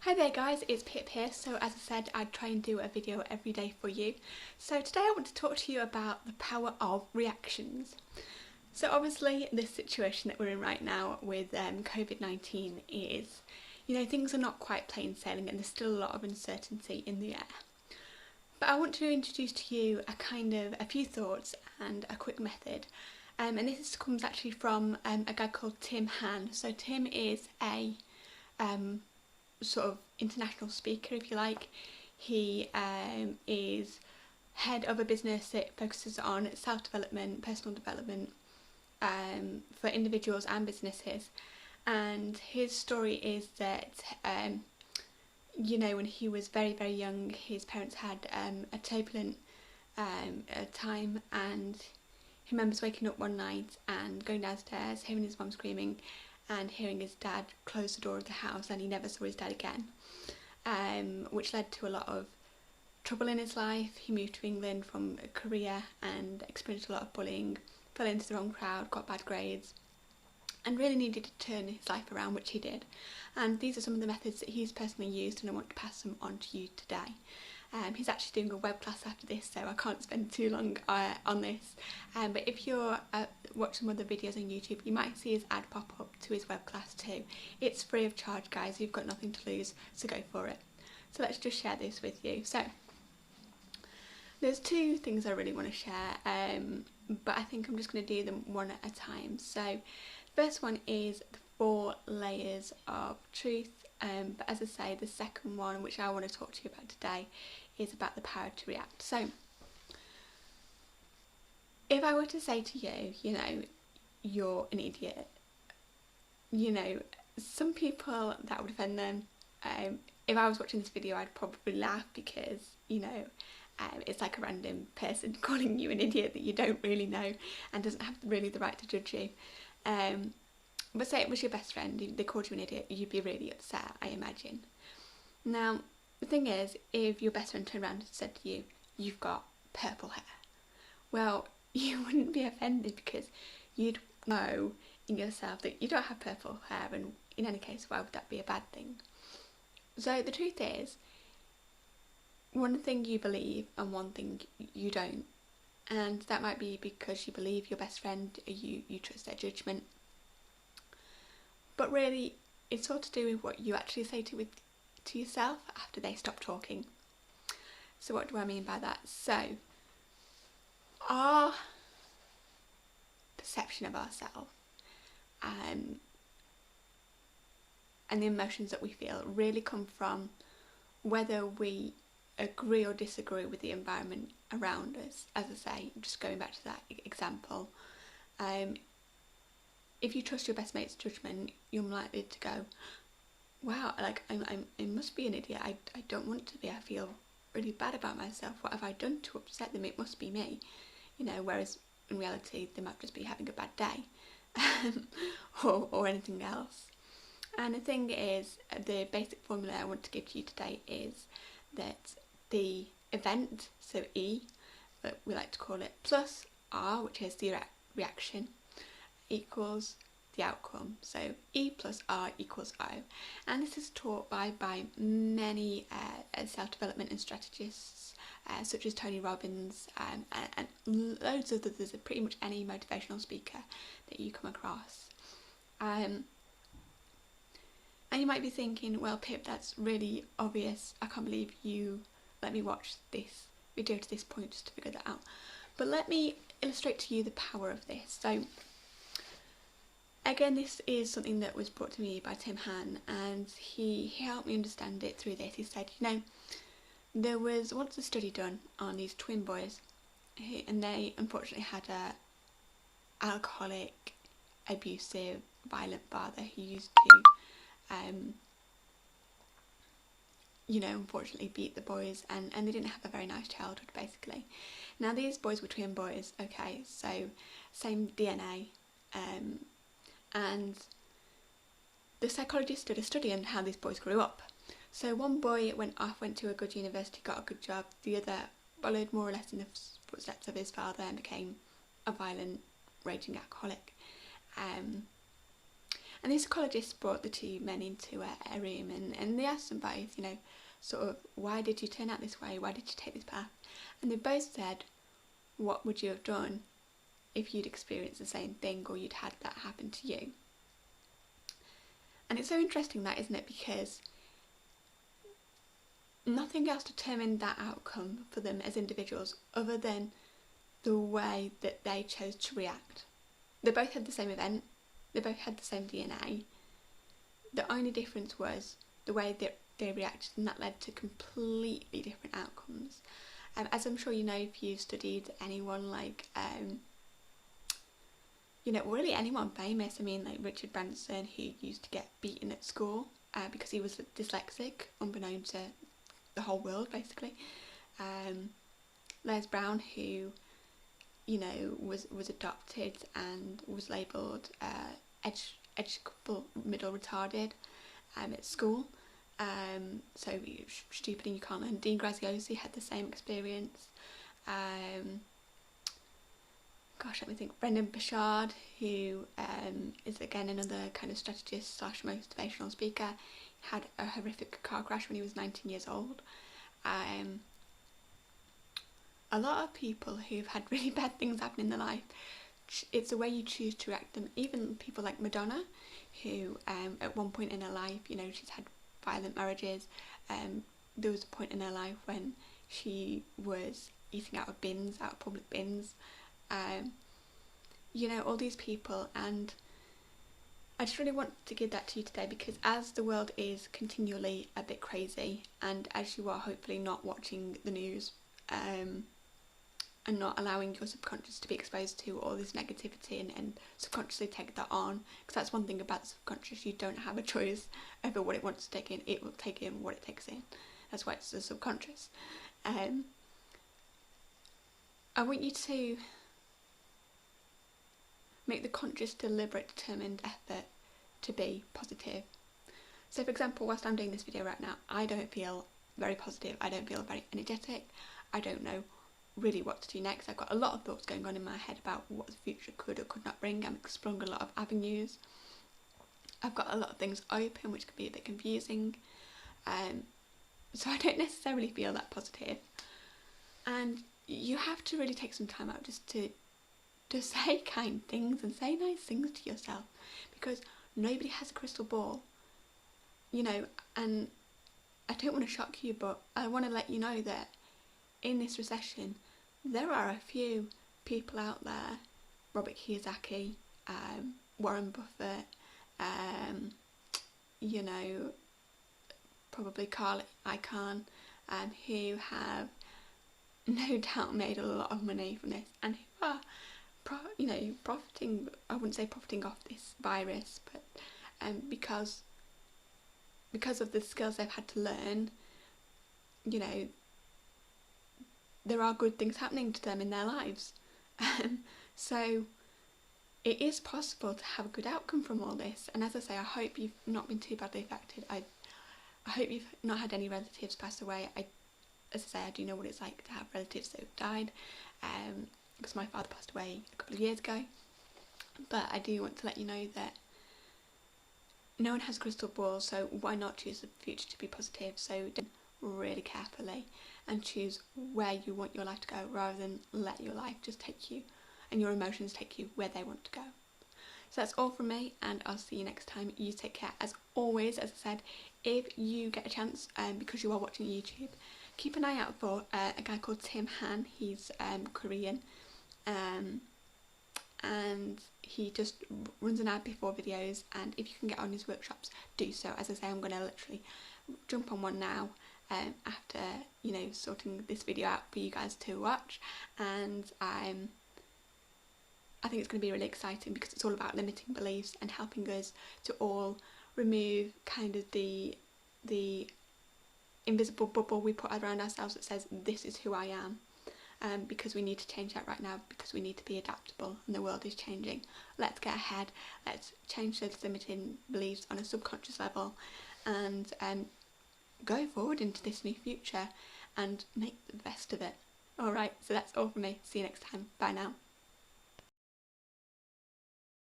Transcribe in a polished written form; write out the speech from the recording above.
Hi there guys, it's Pip here. So as I said, I'd try and do a video every day for you. So today I want to talk to you about the power of reactions. So obviously this situation that we're in right now with COVID-19 is, things are not quite plain sailing and there's still a lot of uncertainty in the air. But I want to introduce to you a few thoughts and a quick method. And this comes actually from a guy called Tim Han. So Tim is a sort of international speaker, if you like. He is head of a business that focuses on self-development, personal development for individuals and businesses. And his story is that when he was very, very young, his parents had a turbulent time, and he remembers waking up one night and going downstairs, hearing his mum screaming and hearing his dad close the door of the house, and he never saw his dad again, which led to a lot of trouble in his life. He moved to England from Korea and experienced a lot of bullying, fell into the wrong crowd, got bad grades, and really needed to turn his life around, which he did. And these are some of the methods that he's personally used, and I want to pass them on to you today. He's actually doing a web class after this, so I can't spend too long on this. But if you're watching other videos on YouTube, you might see his ad pop up to his web class too. It's free of charge, guys. You've got nothing to lose, so go for it. So let's just share this with you. So there's two things I really want to share, but I think I'm just going to do them one at a time. So the first one is the 4 layers of truth. But as I say, the second one, which I want to talk to you about today, is about the power to react. So if I were to say to you, you're an idiot, some people, that would offend them. If I was watching this video, I'd probably laugh because, it's like a random person calling you an idiot that you don't really know and doesn't have really the right to judge you. But say it was your best friend, they called you an idiot, you'd be really upset, I imagine. Now, the thing is, if your best friend turned around and said to you, you've got purple hair, well, you wouldn't be offended because you'd know in yourself that you don't have purple hair, and in any case, why would that be a bad thing? So the truth is, one thing you believe and one thing you don't. And that might be because you believe your best friend, you trust their judgment. But really, it's all to do with what you actually say to yourself after they stop talking. So what do I mean by that? So, our perception of ourselves and the emotions that we feel really come from whether we agree or disagree with the environment around us. As I say, just going back to that example, if you trust your best mate's judgment, you're likely to go, wow, like I must be an idiot, I don't want to be, I feel really bad about myself, what have I done to upset them, it must be me, whereas in reality they might just be having a bad day or anything else. And the thing is, the basic formula I want to give to you today is that the event, so E, but we like to call it, plus R, which is the reaction, equals the outcome. So E plus R equals O. And this is taught by many self-development and strategists, such as Tony Robbins, and loads of others, pretty much any motivational speaker that you come across. And you might be thinking, well, Pip, that's really obvious. I can't believe you let me watch this video to this point just to figure that out. But let me illustrate to you the power of this. So again, this is something that was brought to me by Tim Han, and he helped me understand it through this. He said, there was once a study done on these twin boys, and they unfortunately had a alcoholic, abusive, violent father who used to unfortunately beat the boys, and they didn't have a very nice childhood, basically. Now, these boys were twin boys, okay, so same DNA, and the psychologist did a study on how these boys grew up. So one boy went to a good university, got a good job, the other followed more or less in the footsteps of his father and became a violent, raging alcoholic. And the psychologist brought the two men into a room, and they asked them both, you know, sort of, why did you turn out this way? Why did you take this path? And they both said, what would you have done if you'd experienced the same thing, or you'd had that happen to you? And it's so interesting, that, isn't it? Because nothing else determined that outcome for them as individuals other than the way that they chose to react. They both had the same event, they both had the same DNA. The only difference was the way that they reacted, and that led to completely different outcomes. As I'm sure you know, if you've studied anyone like, you know, really anyone famous. I mean, like Richard Branson, who used to get beaten at school because he was dyslexic, unbeknown to the whole world, basically. Les Brown, who, you know, was adopted and was labelled middle retarded at school. So stupid and you can't learn. Dean Graziosi had the same experience. Gosh, let me think. Brendan Burchard, who is again another kind of strategist / motivational speaker, had a horrific car crash when he was 19 years old. A lot of people who've had really bad things happen in their life, it's the way you choose to react to them. Even people like Madonna, who at one point in her life, you know, she's had violent marriages. There was a point in her life when she was eating out of bins, out of public bins. You know, all these people, and I just really want to give that to you today, because as the world is continually a bit crazy, and as you are hopefully not watching the news and not allowing your subconscious to be exposed to all this negativity and subconsciously take that on, because that's one thing about the subconscious, you don't have a choice over what it wants to take in, it will take in what it takes in. That's why it's the subconscious. I want you to make the conscious, deliberate, determined effort to be positive. So for example, whilst I'm doing this video right now, I don't feel very positive, I don't feel very energetic, I don't know really what to do next. I've got a lot of thoughts going on in my head about what the future could or could not bring. I'm exploring a lot of avenues. I've got a lot of things open which can be a bit confusing. So I don't necessarily feel that positive. And you have to really take some time out just to say kind things and say nice things to yourself, because nobody has a crystal ball, you know. And I don't want to shock you, but I want to let you know that in this recession there are a few people out there, Robert Kiyosaki, Warren Buffett, you know, probably Carl Icahn, who have no doubt made a lot of money from this, and who are you know, profiting, I wouldn't say profiting off this virus, but because of the skills they've had to learn, you know, there are good things happening to them in their lives. So it is possible to have a good outcome from all this. And as I say, I hope you've not been too badly affected. I hope you've not had any relatives pass away. As I say, I do know what it's like to have relatives that have died, because my father passed away a couple of years ago. But I do want to let you know that no one has a crystal ball, so why not choose the future to be positive? So do really carefully and choose where you want your life to go, rather than let your life just take you and your emotions take you where they want to go. So that's all from me, and I'll see you next time. You take care. As always, as I said, if you get a chance, because you are watching YouTube, keep an eye out for a guy called Tim Han. He's Korean, and he just runs an ad before videos, and if you can get on his workshops, do so. As I say, I'm going to literally jump on one now after, you know, sorting this video out for you guys to watch, and I think it's going to be really exciting, because it's all about limiting beliefs and helping us to all remove kind of the invisible bubble we put around ourselves that says this is who I am, because we need to change that right now, because we need to be adaptable and the world is changing. Let's get ahead, let's change those limiting beliefs on a subconscious level, and go forward into this new future and make the best of it. Alright, so that's all from me. See you next time. Bye now.